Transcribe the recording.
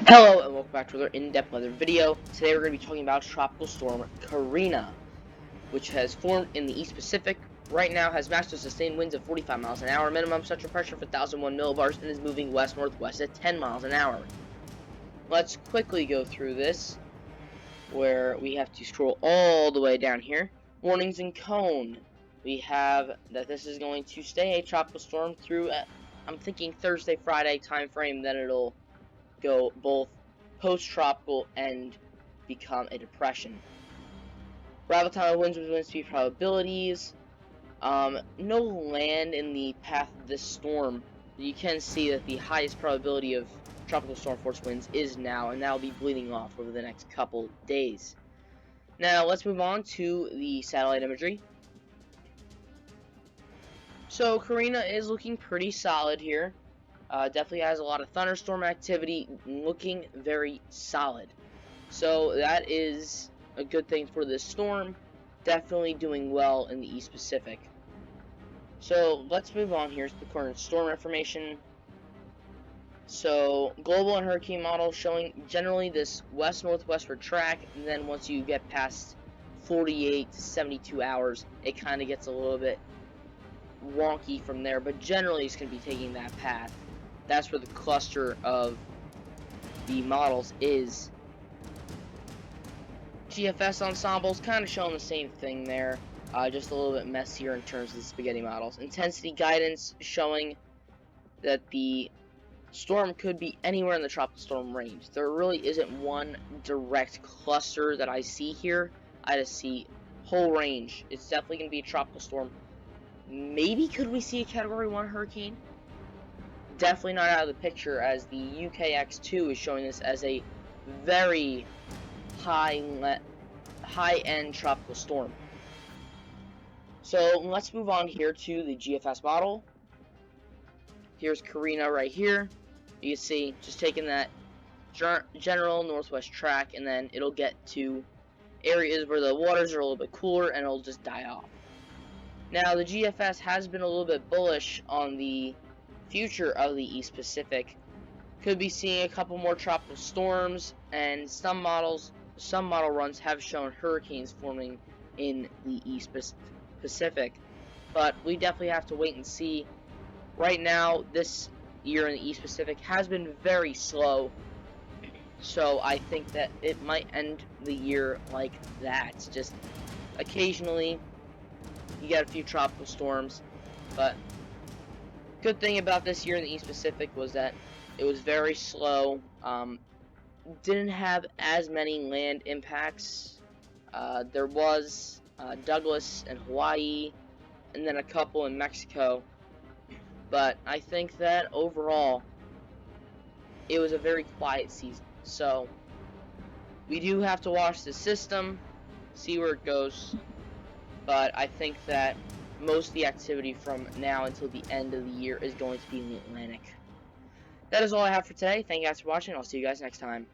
Hello and welcome back to another in-depth weather video. Today we're going to be talking about Tropical Storm Karina, which has formed in the East Pacific. Right now has massive sustained winds of 45 miles an hour, minimum central pressure of 1,001 millibars, and is moving west-northwest at 10 miles an hour. Let's quickly go through this, where we have to scroll all the way down here. Warnings and cone. We have that this is going to stay a tropical storm through, I'm thinking Thursday, Friday time frame, then it'll go both post-tropical and become a depression. Arrival time of winds with wind speed probabilities. No land in the path of this storm. You can see that the highest probability of tropical storm force winds is now, and that'll be bleeding off over the next couple days. Now let's move on to the satellite imagery. So Karina is looking pretty solid here. Definitely has a lot of thunderstorm activity, looking very solid. So that is a good thing for this storm. Definitely doing well in the East Pacific. So let's move on here to the current storm information. So global and hurricane model showing generally this west-northwestward track, and then once you get past 48 to 72 hours, it kind of gets a little bit wonky from there, but generally it's going to be taking that path. That's where the cluster of the models is. GFS ensembles kind of showing the same thing there, just a little bit messier in terms of the spaghetti models. Intensity guidance showing that the storm could be anywhere in the tropical storm range. There really isn't one direct cluster that I see here. I just see whole range. It's definitely going to be a tropical storm. Maybe could we see a Category 1 hurricane? Definitely not out of the picture, as the UKX2 is showing this as a very high-end tropical storm. So let's move on here to the GFS model. Here's Karina right here. You can see just taking that general northwest track, and then it'll get to areas where the waters are a little bit cooler, and it'll just die off. Now the GFS has been a little bit bullish on the future of the East Pacific. Could be seeing a couple more tropical storms, and some model runs have shown hurricanes forming in the East Pacific, but we definitely have to wait and see. Right now, this year in the East Pacific has been very slow, so I think that it might end the year like that. Just occasionally you get a few tropical storms, but good thing about this year in the East Pacific was that it was very slow. Didn't have as many land impacts. There was Douglas and Hawaii, and then a couple in Mexico. But I think that overall, it was a very quiet season. So we do have to watch the system, see where it goes. But I think that most of the activity from now until the end of the year is going to be in the Atlantic. That is all I have for today. Thank you guys for watching. I'll see you guys next time.